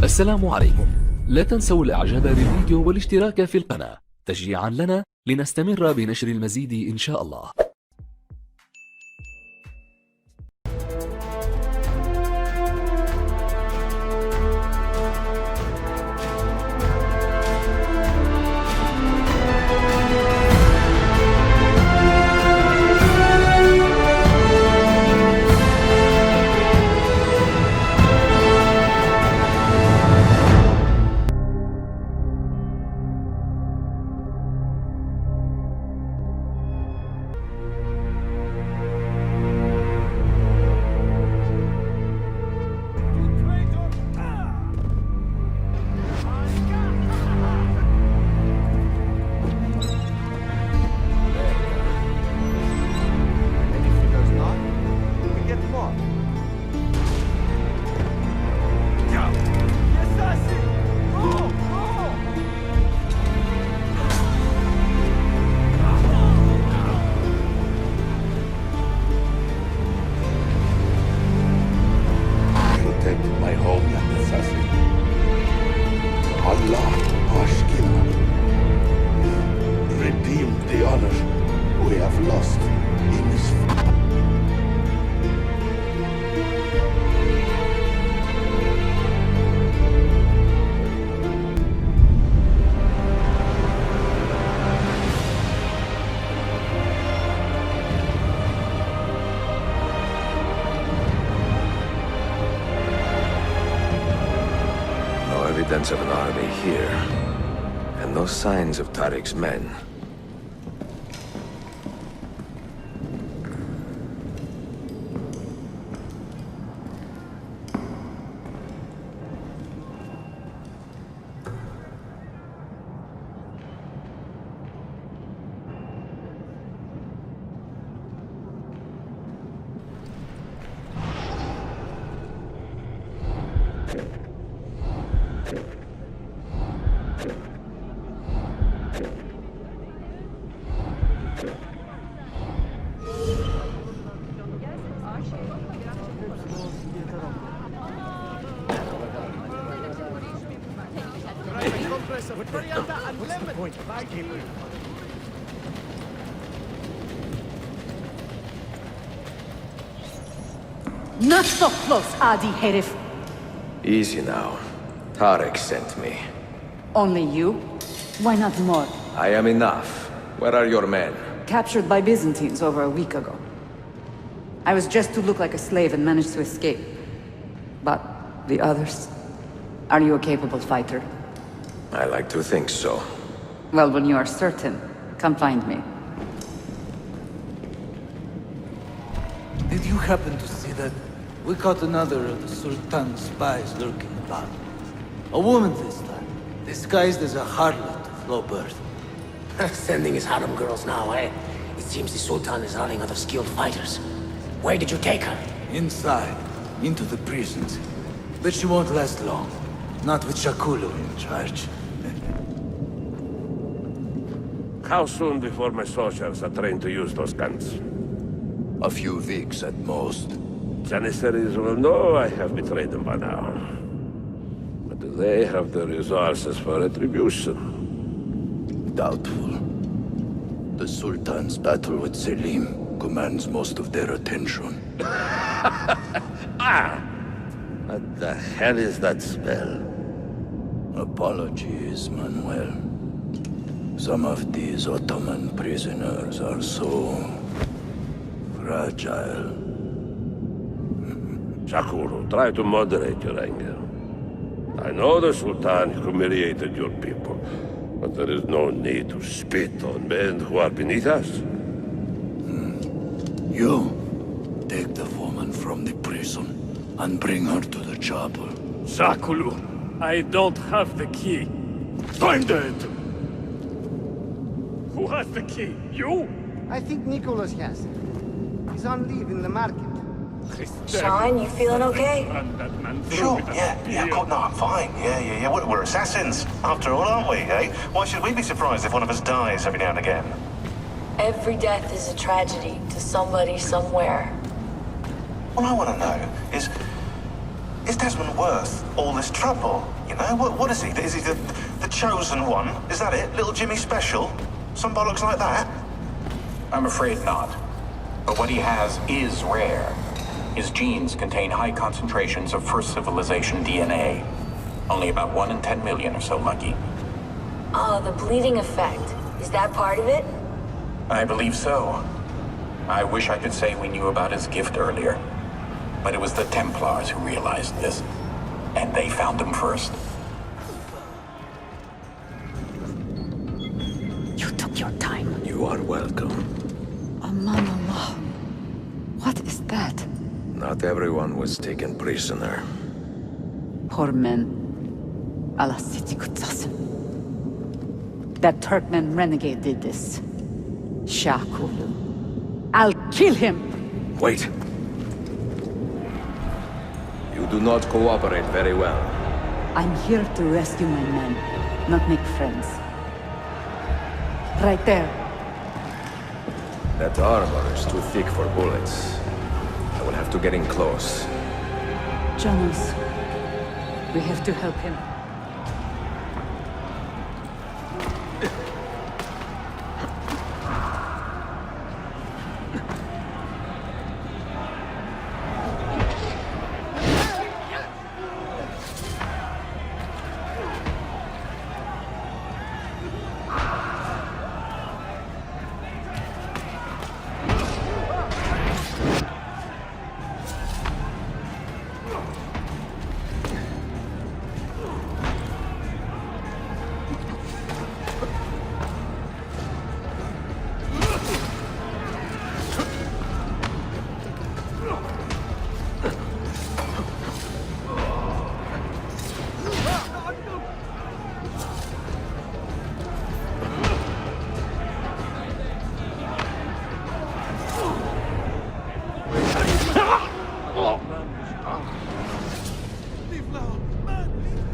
السلام عليكم. لا تنسوا الاعجاب بالفيديو والاشتراك في القناة تشجيعا لنا لنستمر بنشر المزيد ان شاء الله. Evidence of an army here, and no signs of Tariq's men. Not so close, Adi Herif. Easy now. Tariq sent me. Only you? Why not more? I am enough. Where are your men? Captured by Byzantines over a week ago. I was just to look like a slave and managed to escape. But the others? Are you a capable fighter? I like to think so. Well, when you are certain, come find me. Did you happen to see that? We caught another of the Sultan's spies lurking about. A woman this time, disguised as a harlot of low birth. Sending his harem girls now, eh? It seems the Sultan is running out of skilled fighters. Where did you take her? Inside, into the prisons. But she won't last long. Not with Shakulu in charge. How soon before my soldiers are trained to use those guns? A few weeks at most. Janissaries will know I have betrayed them by now. But do they have the resources for retribution? Doubtful. The Sultan's battle with Selim commands most of their attention. What the hell is that spell? Apologies, Manuel. Some of these Ottoman prisoners are so fragile. Shakuru, try to moderate your anger. I know the Sultan humiliated your people, but there is no need to spit on men who are beneath us. You, take the woman from the prison and bring her to the chapel. Shakulu, I don't have the key. Find it! Who has the key? You? I think Nicholas has it. He's on leave in the market. Sean, you feeling okay? Sure, yeah, God, no, I'm fine. Yeah. We're assassins, after all, aren't we, eh? Why should we be surprised if one of us dies every now and again? Every death is a tragedy to somebody somewhere. What I want to know is, Is Desmond worth all this trouble? You know, what is he? Is he the chosen one? Is that it? Little Jimmy special? Some bollocks like that? I'm afraid not. But what he has is rare. His genes contain high concentrations of first civilization DNA. Only about 1 in 10 million are so lucky. Oh, the bleeding effect. Is that part of it? I believe so. I wish I could say we knew about his gift earlier. But it was the Templars who realized this. And they found him first. You took your time. You are welcome. Aman Allah. What is that? Not everyone was taken prisoner. Poor men. Allah Siti Kutsasım. That Turkmen renegade did this. Shakulu. I'll kill him! Wait. You do not cooperate very well. I'm here to rescue my men, not make friends. Right there. That armor is too thick for bullets. I will have to get in close. Jonas, we have to help him.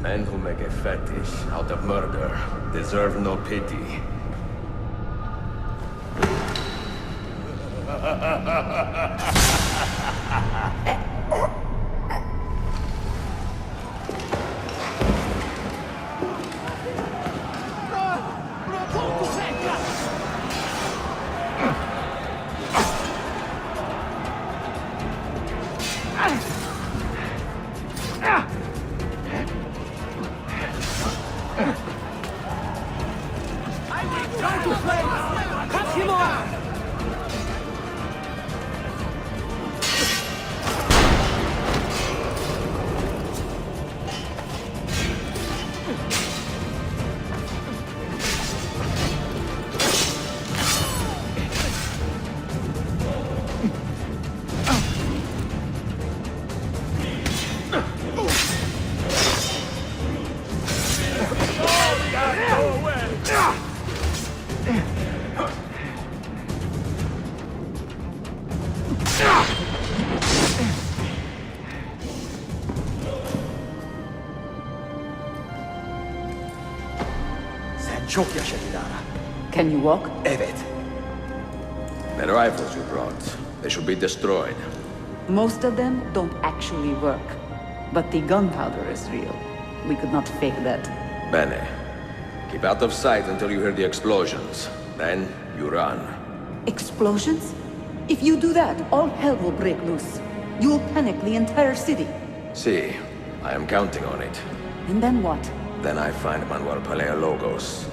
Men who make a fetish out of murder deserve no pity. Çok yaşa Dilara. Can you walk? Evet. The rifles you brought, they should be destroyed. Most of them don't actually work. But the gunpowder is real. We could not fake that. Bene. Keep out of sight until you hear the explosions. Then you run. Explosions? If you do that, all hell will break loose. You will panic the entire city. See, I am counting on it. And then what? Then I find Manuel Paleologos.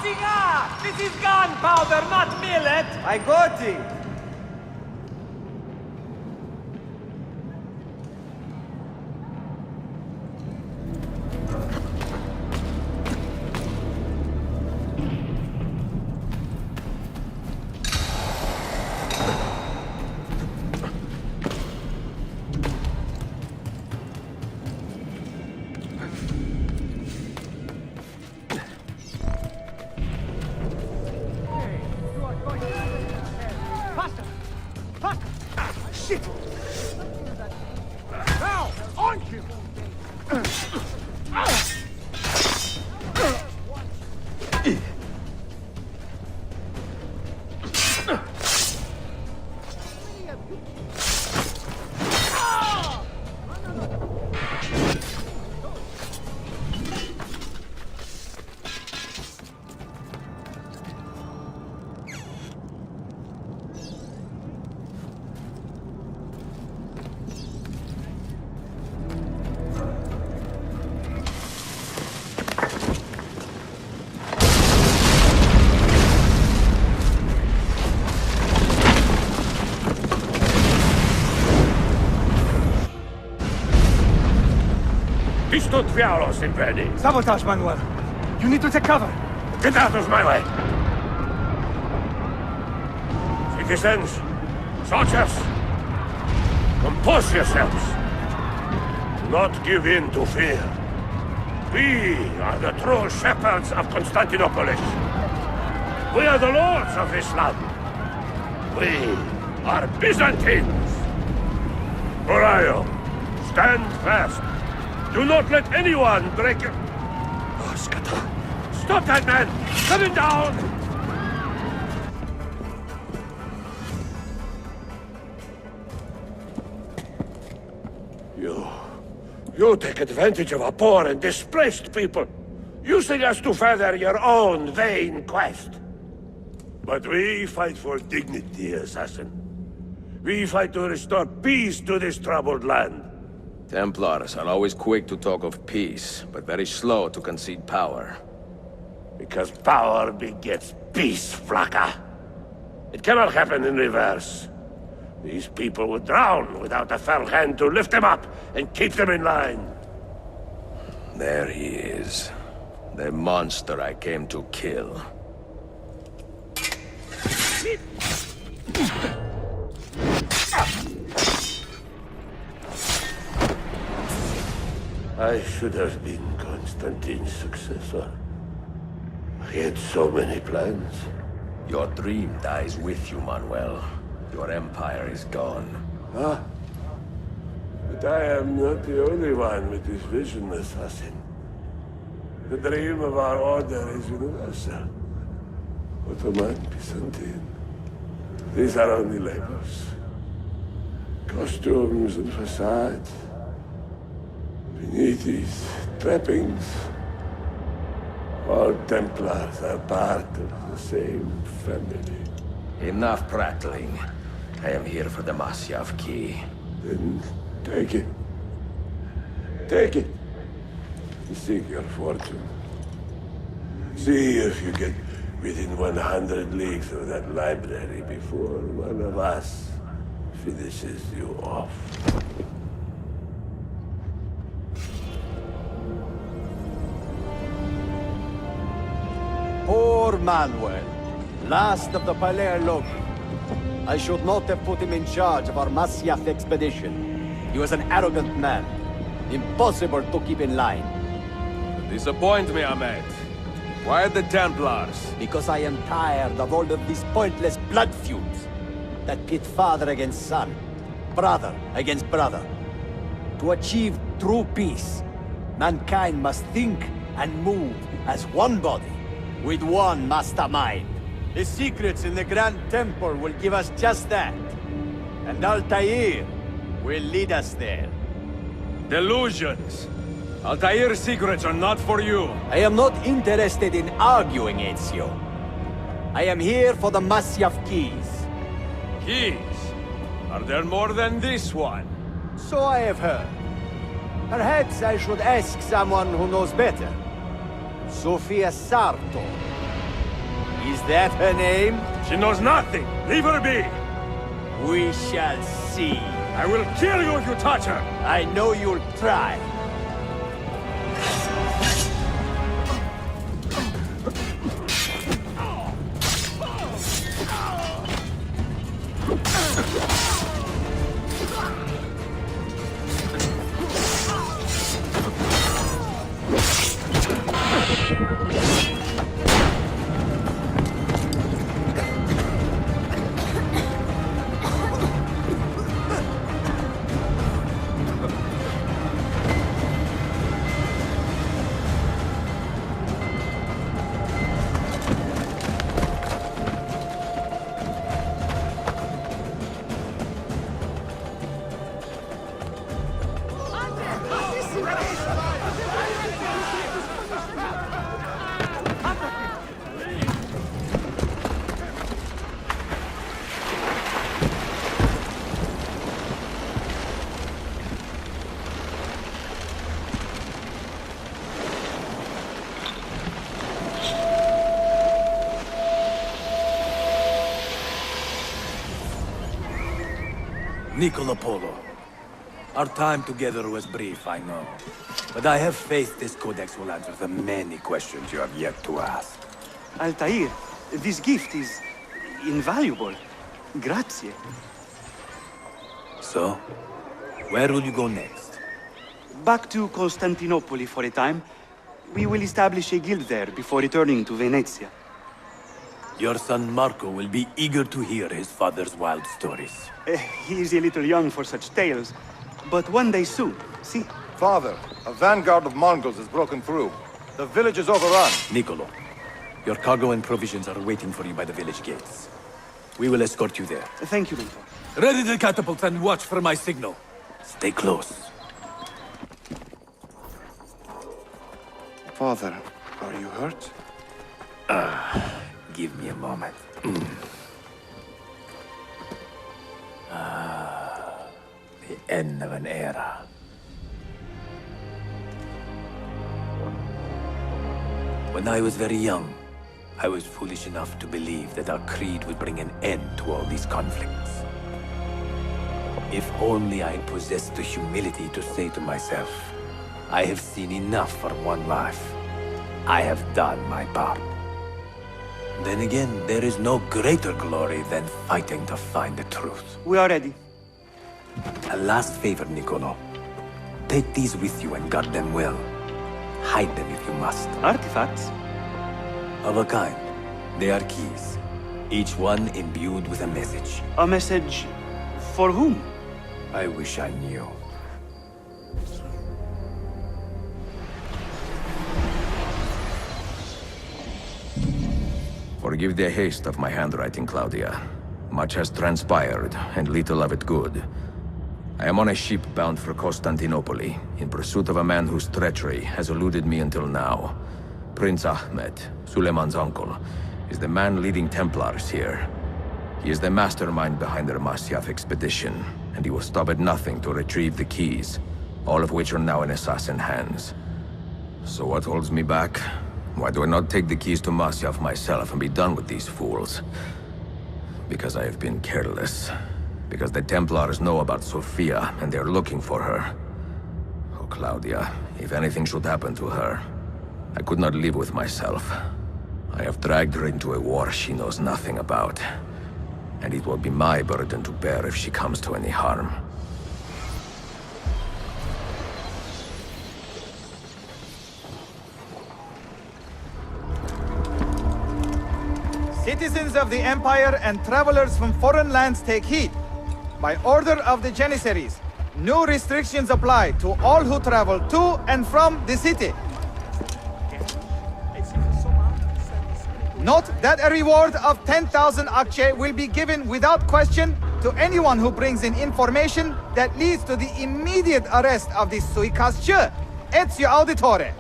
Siga! This is gunpowder, not millet! I got it! Sabotage, Manuel. You need to take cover. Get out of my way! Citizens, soldiers, compose yourselves. Do not give in to fear. We are the true shepherds of Constantinopolis. We are the lords of this land. We are Byzantines. Horayo, stand fast. Do not let anyone break your... Oh, Skata. Stop that man! Cut it down! You take advantage of our poor and displaced people, using us to further your own vain quest. But we fight for dignity, assassin. We fight to restore peace to this troubled land. Templars are always quick to talk of peace, but very slow to concede power. Because power begets peace, Flaka. It cannot happen in reverse. These people would drown without a fell hand to lift them up and keep them in line. There he is. The monster I came to kill. I should have been Constantine's successor. He had so many plans. Your dream dies with you, Manuel. Your empire is gone. Ah. But I am not the only one with this vision, assassin. The dream of our order is universal. Ottoman, Byzantine. These are only labels. Costumes and facades. Beneath these trappings, all Templars are part of the same family. Enough prattling. I am here for the Masyav key. Then take it. Take it. Seek your fortune. See if you get within 100 leagues of that library before one of us finishes you off. Poor Manuel, last of the Palerologi. I should not have put him in charge of our Masyaf expedition. He was an arrogant man. Impossible to keep in line. Disappoint me, Ahmed. Why the Templars? Because I am tired of all of these pointless blood feuds that pit father against son, brother against brother. To achieve true peace, mankind must think and move as one body, with one mastermind. The secrets in the Grand Temple will give us just that. And Altair will lead us there. Delusions. Altair's secrets are not for you. I am not interested in arguing, Ezio. I am here for the Masyaf keys. Keys? Are there more than this one? So I have heard. Perhaps I should ask someone who knows better. Sofia Sarto. Is that her name? She knows nothing. Leave her be. We shall see. I will kill you if you touch her. I know you'll try. Niccolo Polo. Our time together was brief, I know. But I have faith this codex will answer the many questions you have yet to ask. Altair, this gift is invaluable. Grazie. So, where will you go next? Back to Constantinople for a time. We will establish a guild there before returning to Venezia. Your son Marco will be eager to hear his father's wild stories. He is a little young for such tales, but one day soon, see? Father, a vanguard of Mongols has broken through. The village is overrun. Niccolo, your cargo and provisions are waiting for you by the village gates. We will escort you there. Thank you, Mentor. Ready the catapult and watch for my signal. Stay close. Father, are you hurt? Give me a moment. The end of an era. When I was very young, I was foolish enough to believe that our creed would bring an end to all these conflicts. If only I possessed the humility to say to myself, I have seen enough for one life. I have done my part. Then again, there is no greater glory than fighting to find the truth. We are ready. A last favor, Niccolo. Take these with you and guard them well. Hide them if you must. Artifacts? Of a kind. They are keys. Each one imbued with a message. A message for whom? I wish I knew. Forgive the haste of my handwriting, Claudia. Much has transpired, and little of it good. I am on a ship bound for Constantinople, in pursuit of a man whose treachery has eluded me until now. Prince Ahmed, Suleiman's uncle, is the man leading Templars here. He is the mastermind behind the Masyaf expedition, and he will stop at nothing to retrieve the keys, all of which are now in assassin hands. So what holds me back? Why do I not take the keys to Masyaf myself and be done with these fools? Because I have been careless. Because the Templars know about Sophia, and they're looking for her. Oh, Claudia, if anything should happen to her, I could not live with myself. I have dragged her into a war she knows nothing about. And it will be my burden to bear if she comes to any harm. Citizens of the Empire and travelers from foreign lands take heed. By order of the Janissaries, new restrictions apply to all who travel to and from the city. Note that a reward of 10,000 akçe will be given without question to anyone who brings in information that leads to the immediate arrest of the suikastçı. Ezio Auditore.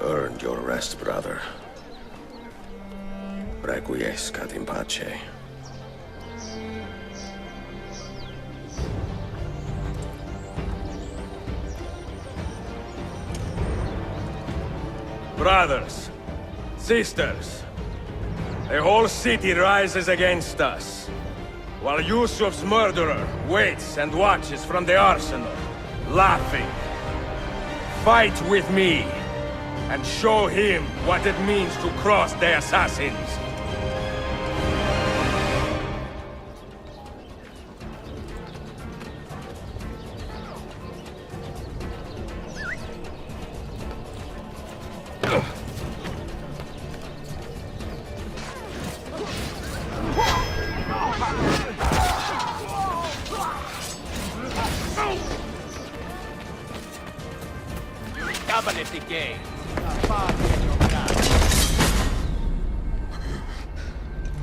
Earned your rest, brother. Requiescat in pace. Brothers, sisters, the whole city rises against us, while Yusuf's murderer waits and watches from the arsenal, laughing. Fight with me, and show him what it means to cross the assassins.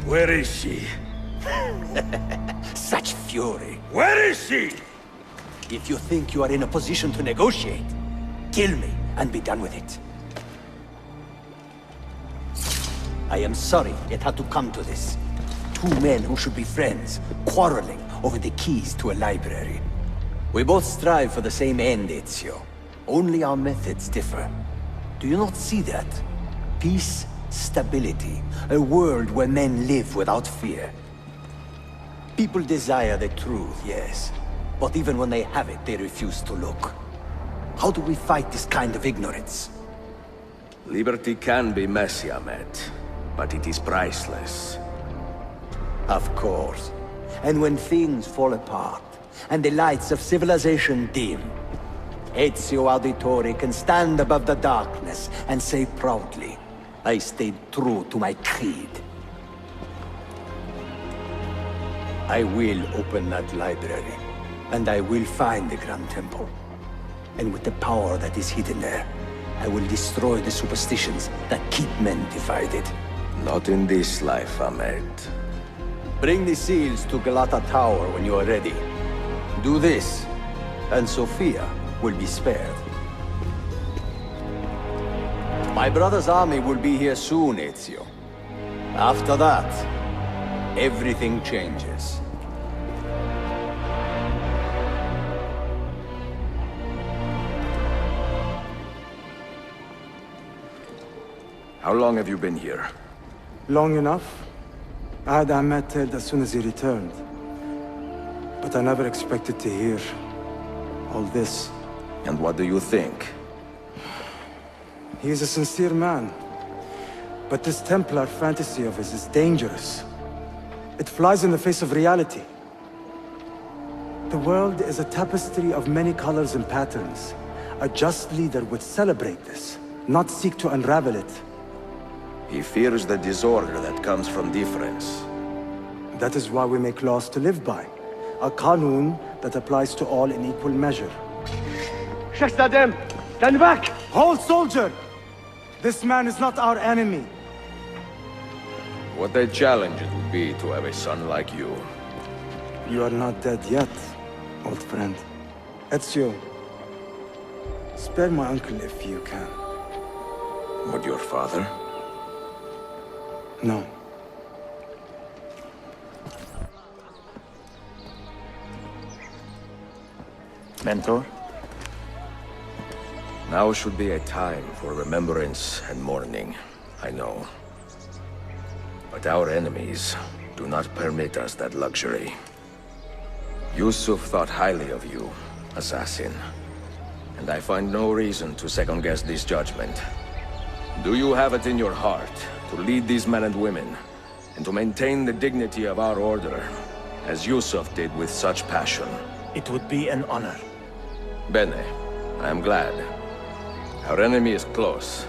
Where is she? Such fury. Where is she? If you think you are in a position to negotiate, kill me and be done with it. I am sorry it had to come to this. Two men who should be friends, quarreling over the keys to a library. We both strive for the same end, Ezio. Only our methods differ. Do you not see that? Peace, stability, a world where men live without fear. People desire the truth, yes. But even when they have it, they refuse to look. How do we fight this kind of ignorance? Liberty can be messy, Ahmed, but it is priceless. Of course. And when things fall apart, and the lights of civilization dim, Ezio Auditore can stand above the darkness and say proudly, I stayed true to my creed. I will open that library, and I will find the Grand Temple. And with the power that is hidden there, I will destroy the superstitions that keep men divided. Not in this life, Ahmed. Bring the seals to Galata Tower when you are ready. Do this, and Sophia will be spared. My brother's army will be here soon, Ezio. After that, everything changes. How long have you been here? Long enough. I had Ahmed killed as soon as he returned. But I never expected to hear all this. And what do you think? He is a sincere man. But this Templar fantasy of his is dangerous. It flies in the face of reality. The world is a tapestry of many colors and patterns. A just leader would celebrate this, not seek to unravel it. He fears the disorder that comes from difference. That is why we make laws to live by. A qanun that applies to all in equal measure. Shahzadem, stand back! Hold, soldier! This man is not our enemy. What a challenge it would be to have a son like you. You are not dead yet, old friend. Ezio, spare my uncle if you can. Would your father? No. Mentor? Now should be a time for remembrance and mourning, I know. But our enemies do not permit us that luxury. Yusuf thought highly of you, assassin. And I find no reason to second-guess this judgment. Do you have it in your heart to lead these men and women, and to maintain the dignity of our order, as Yusuf did with such passion? It would be an honor. Bene, I am glad. Our enemy is close.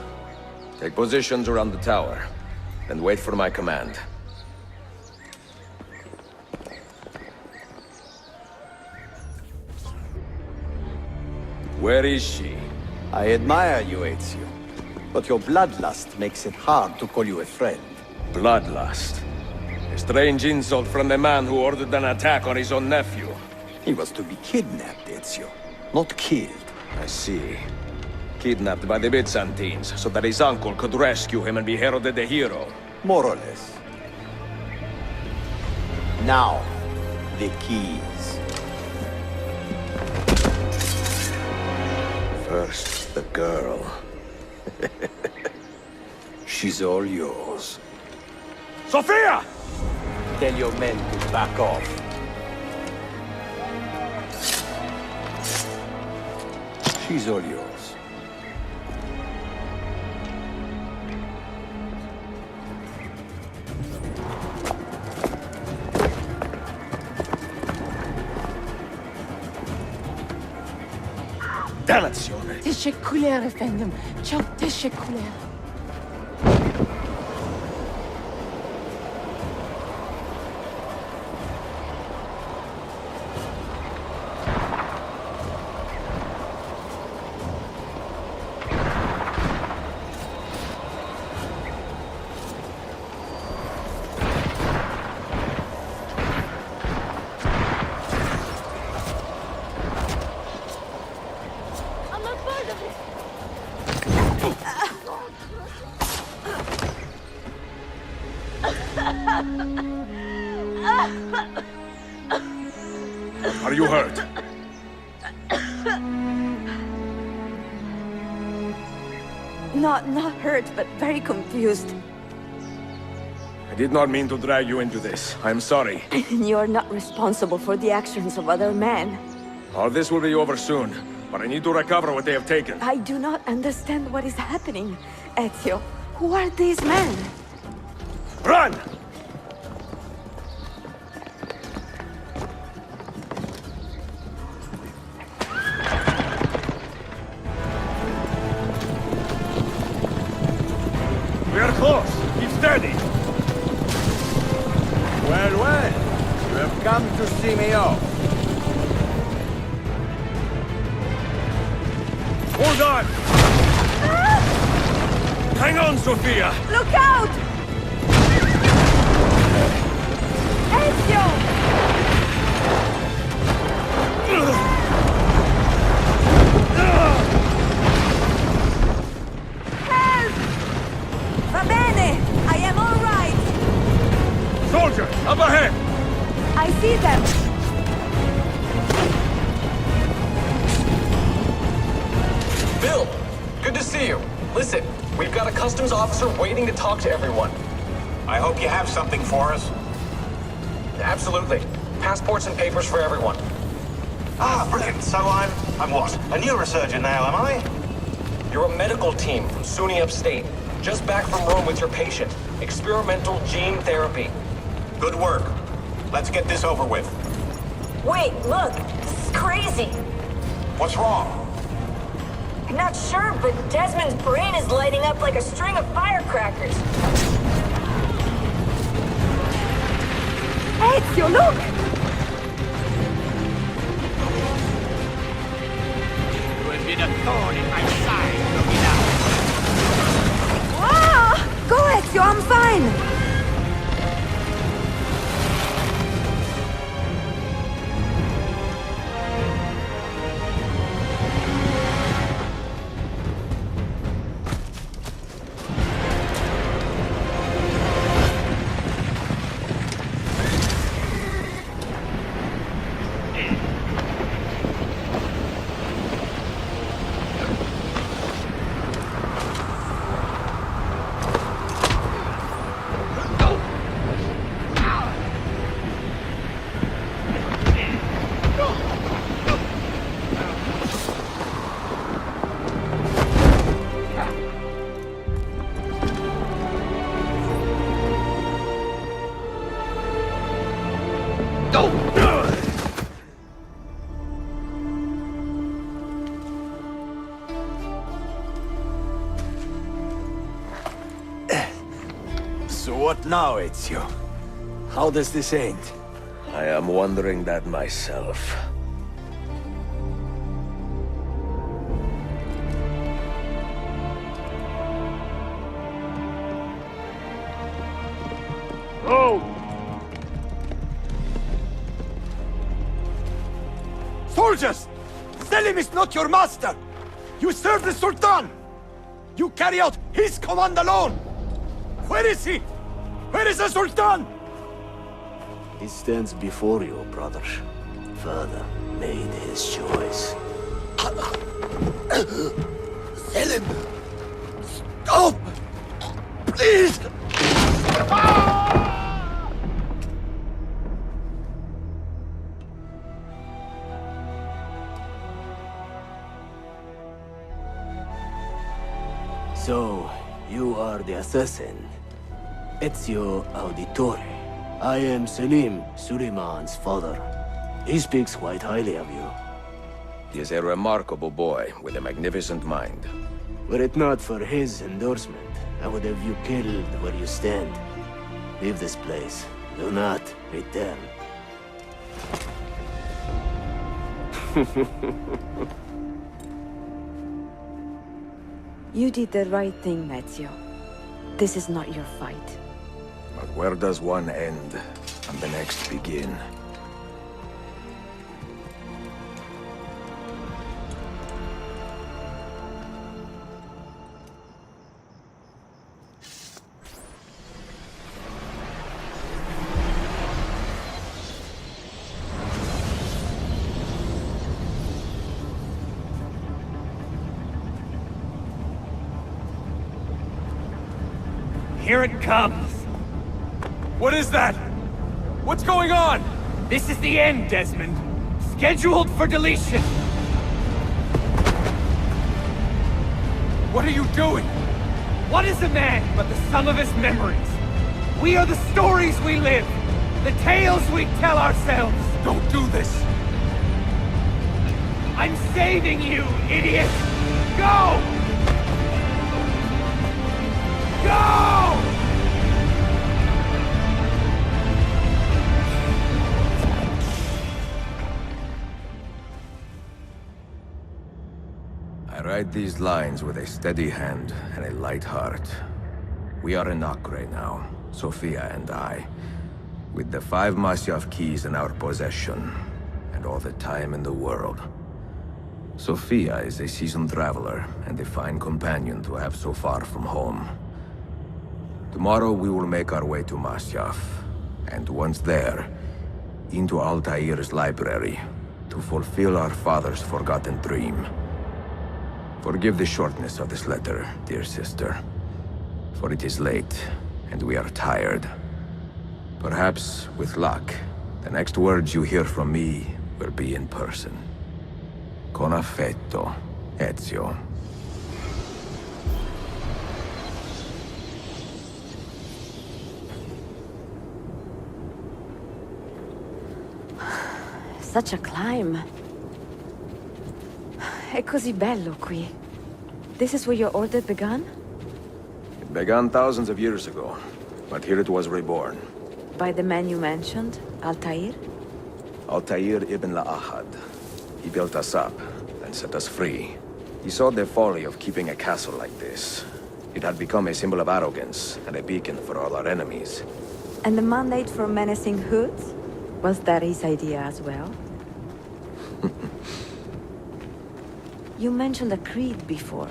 Take positions around the tower, and wait for my command. Where is she? I admire you, Ezio. But your bloodlust makes it hard to call you a friend. Bloodlust? A strange insult from the man who ordered an attack on his own nephew. He was to be kidnapped, Ezio, not killed. I see. Kidnapped by the Byzantines, so that his uncle could rescue him and be heralded a hero. More or less. Now, the keys. First, the girl. She's all yours. Sophia! Tell your men to back off. She's all yours. Dannazione! Teşekkürler efendim. Çok teşekkürler. Are you hurt? Not hurt, but very confused. I did not mean to drag you into this. I'm sorry. You're not responsible for the actions of other men. All this will be over soon, but I need to recover what they have taken. I do not understand what is happening, Ezio. Who are these men? Run! We are close. Keep steady. Well, well. You have come to see me off. Hold on! Hang on, Sophia! Look out! Ezio! Help! Va bene! I am all right! Soldier, up ahead! I see them! Bill, good to see you. Listen, we've got a customs officer waiting to talk to everyone. I hope you have something for us. Absolutely. Passports and papers for everyone. Ah, brilliant. So I'm what? A neurosurgeon now, am I? You're a medical team from SUNY Upstate. Just back from Rome with your patient. Experimental gene therapy. Good work. Let's get this over with. Wait, look. This is crazy. What's wrong? I'm not sure, but Desmond's brain is lighting up like a string of firecrackers. Ezio, look! You have been a thorn in my side, Logina. Ah! Go, Ezio, I'm fine! So what now, Ezio? How does this end? I am wondering that myself. Oh! Soldiers! Selim is not your master! You serve the Sultan! You carry out his command alone! Where is he? Where is the Sultan? He stands before you, brother. Father made his choice. Selim! Stop! Please! So, you are the assassin. Ezio Auditore. I am Selim, Suleiman's father. He speaks quite highly of you. He is a remarkable boy with a magnificent mind. Were it not for his endorsement, I would have you killed where you stand. Leave this place. Do not return. You did the right thing, Ezio. This is not your fight. But where does one end and the next begin? Here it comes. What is that? What's going on? This is the end, Desmond. Scheduled for deletion. What are you doing? What is a man but the sum of his memories? We are the stories we live, the tales we tell ourselves. Don't do this. I'm saving you, idiot! Go! Go! I write these lines with a steady hand and a light heart. We are in Acre now, Sophia and I, with the 5 Masyaf keys in our possession, and all the time in the world. Sophia is a seasoned traveler, and a fine companion to have so far from home. Tomorrow we will make our way to Masyaf, and once there, into Altair's library, to fulfill our father's forgotten dream. Forgive the shortness of this letter, dear sister, for it is late, and we are tired. Perhaps, with luck, the next words you hear from me will be in person. Con affetto, Ezio. Such a climb. È così bello qui. This is where your order began? It began thousands of years ago, but here it was reborn. By the man you mentioned, Altair? Altair ibn Ahad. He built us up and set us free. He saw the folly of keeping a castle like this. It had become a symbol of arrogance and a beacon for all our enemies. And the mandate for menacing hoods? Was that his idea as well? You mentioned a creed before.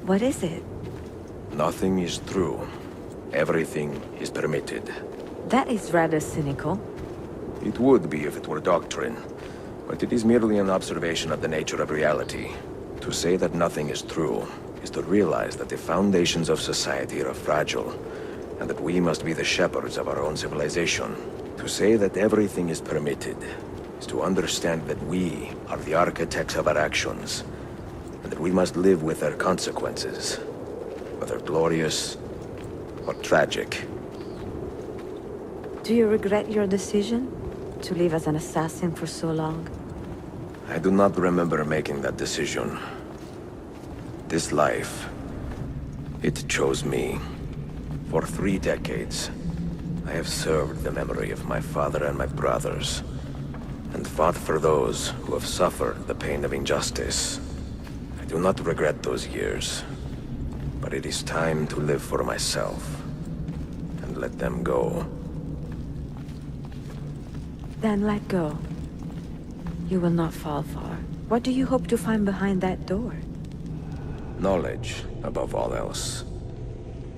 What is it? Nothing is true. Everything is permitted. That is rather cynical. It would be if it were doctrine, but it is merely an observation of the nature of reality. To say that nothing is true is to realize that the foundations of society are fragile, and that we must be the shepherds of our own civilization. To say that everything is permitted is to understand that we are the architects of our actions, and that we must live with their consequences, whether glorious or tragic. Do you regret your decision to live as an assassin for so long? I do not remember making that decision. This life, it chose me. For 3 decades, I have served the memory of my father and my brothers, and fought for those who have suffered the pain of injustice. I do not regret those years, but it is time to live for myself, and let them go. Then let go. You will not fall far. What do you hope to find behind that door? Knowledge, above all else.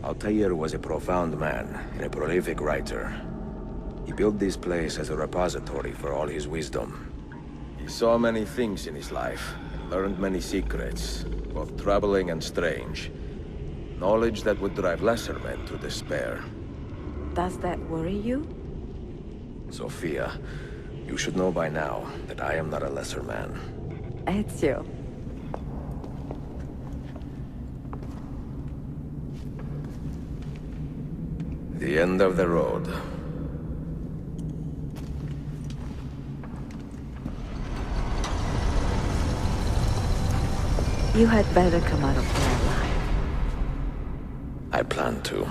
Altair was a profound man and a prolific writer. He built this place as a repository for all his wisdom. He saw many things in his life, and learned many secrets, both troubling and strange. Knowledge that would drive lesser men to despair. Does that worry you? Sophia, you should know by now that I am not a lesser man. Ezio. The end of the road. You had better come out of there alive. I plan to.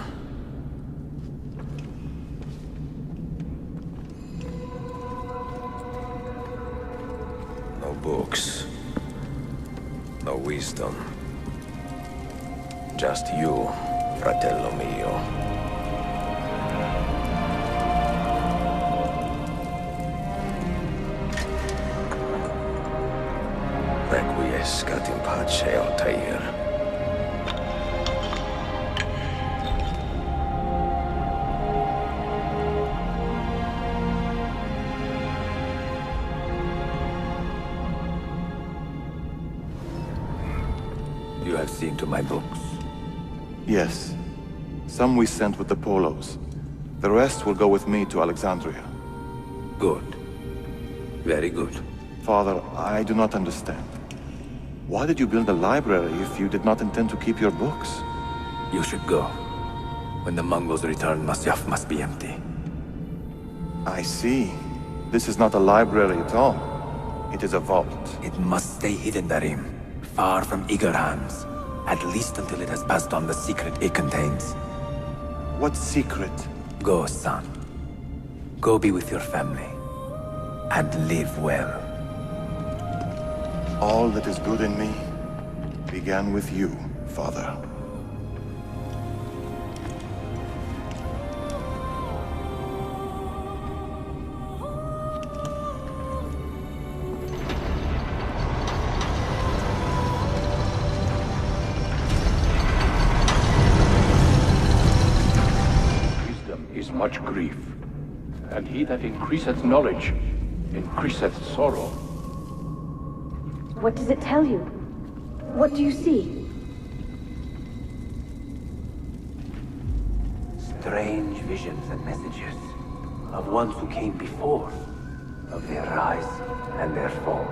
No books. No wisdom. Just you, fratello mio. Requiescat in pace, Altair. You have seen to my books? Yes. Some we sent with the Polos. The rest will go with me to Alexandria. Good. Very good. Father, I do not understand. Why did you build a library if you did not intend to keep your books? You should go. When the Mongols return, Masyaf must be empty. I see. This is not a library at all. It is a vault. It must stay hidden, Darim. Far from eager hands. At least until it has passed on the secret it contains. What secret? Go, son. Go be with your family. And live well. All that is good in me began with you, Father. Wisdom is much grief, and he that increaseth knowledge increaseth sorrow. What does it tell you? What do you see? Strange visions and messages of ones who came before, of their rise and their fall.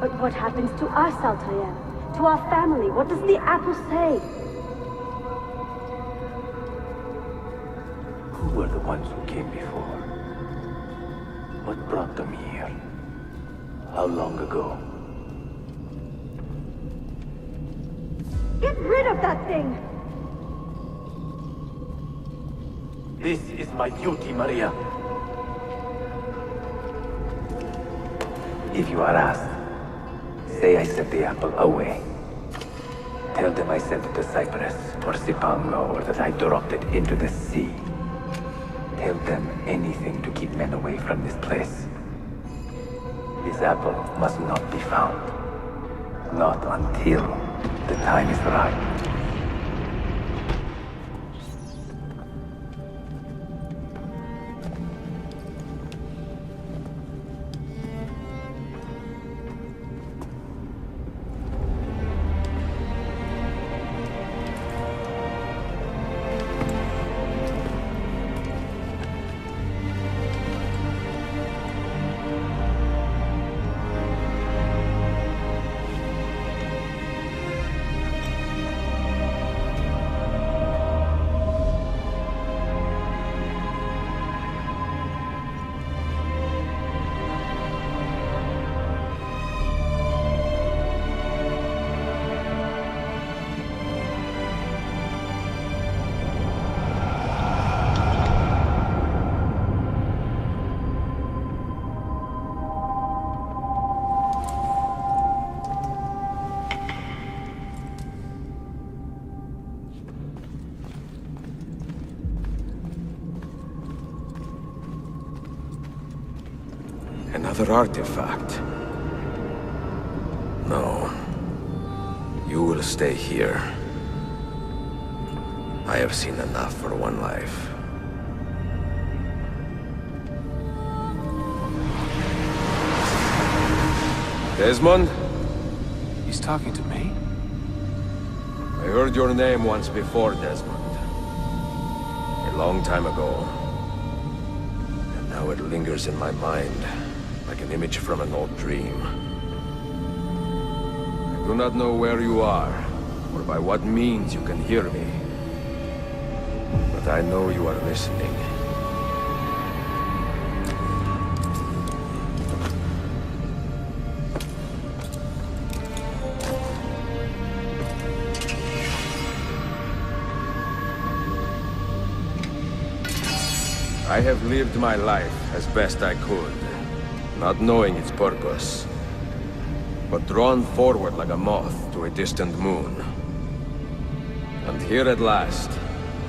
But what happens to us, Altair? To our family? What does the apple say? Who were the ones who came before? What brought them here? How long ago? Get rid of that thing! This is my duty, Maria. If you are asked, say I sent the apple away. Tell them I sent it to Cyprus, or Cipango, or that I dropped it into the sea. Tell them anything to keep men away from this place. This apple must not be found. Not until the time is right. Another artifact. No. You will stay here. I have seen enough for one life. Desmond? He's talking to me? I heard your name once before, Desmond. A long time ago. And now it lingers in my mind, like an image from an old dream. I do not know where you are, or by what means you can hear me. But I know you are listening. I have lived my life as best I could, not knowing its purpose, but drawn forward like a moth to a distant moon. And here at last,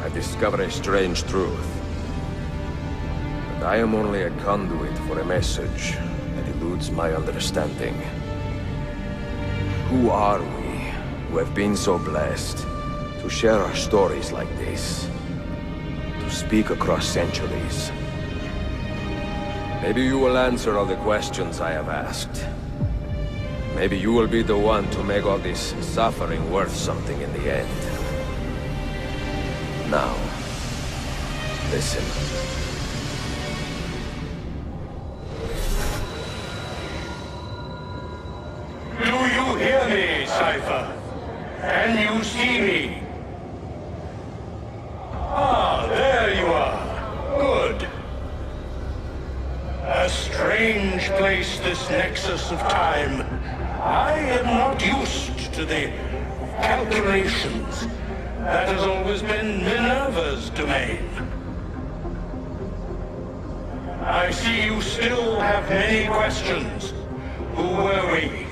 I discover a strange truth. That I am only a conduit for a message that eludes my understanding. Who are we, who have been so blessed to share our stories like this? Speak across centuries. Maybe you will answer all the questions I have asked. Maybe you will be the one to make all this suffering worth something in the end. Now, listen. Do you hear me, Cypher? Can you see me? Ah, there you are. Good. A strange place, this nexus of time. I am not used to the calculations. That has always been Minerva's domain. I see you still have many questions. Who were we?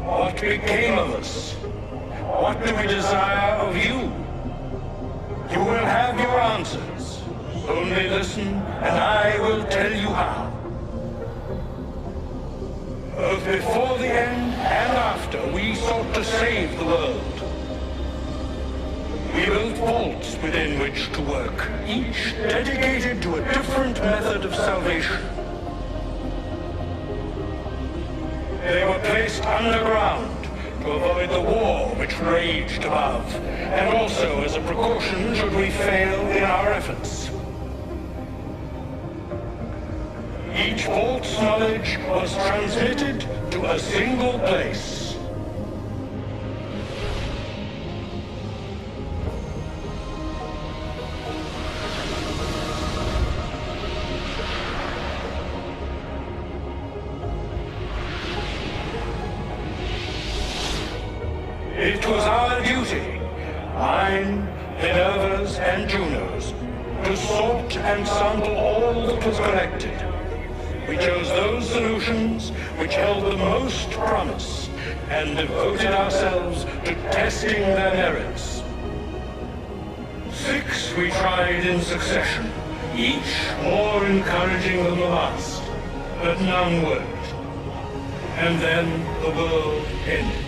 What became of us? What do we desire of you? You will have your answers. Only listen, and I will tell you how. Both before the end and after, we sought to save the world. We built vaults within which to work, each dedicated to a different method of salvation. They were placed underground to avoid the war which raged above, and also as a precaution should we fail in our efforts. Each vault's knowledge was transmitted to a single place. It was our duty, mine, Minerva's, and Juno's, to sort and sample all that was collected. We chose those solutions which held the most promise and devoted ourselves to testing their merits. 6 we tried in succession, each more encouraging than the last, but none worked. And then the world ended.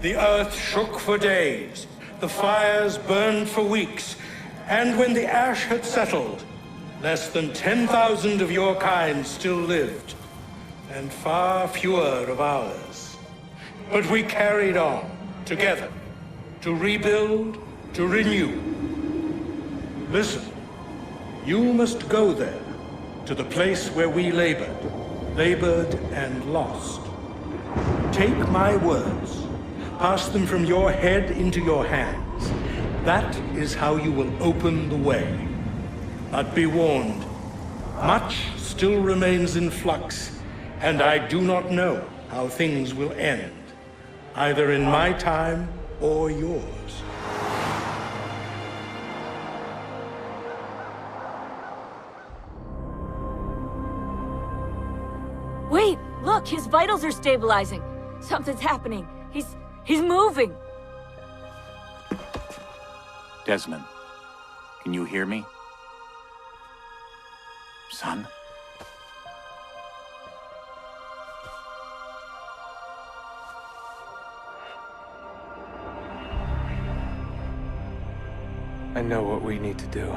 The earth shook for days, the fires burned for weeks, and when the ash had settled, less than 10,000 of your kind still lived, and far fewer of ours. But we carried on, together, to rebuild, to renew. Listen, you must go there, to the place where we labored and lost. Take my words. Pass them from your head into your hands. That is how you will open the way. But be warned, much still remains in flux, and I do not know how things will end, either in my time or yours. Look, his vitals are stabilizing. Something's happening. He's moving. Desmond, can you hear me? Son? I know what we need to do.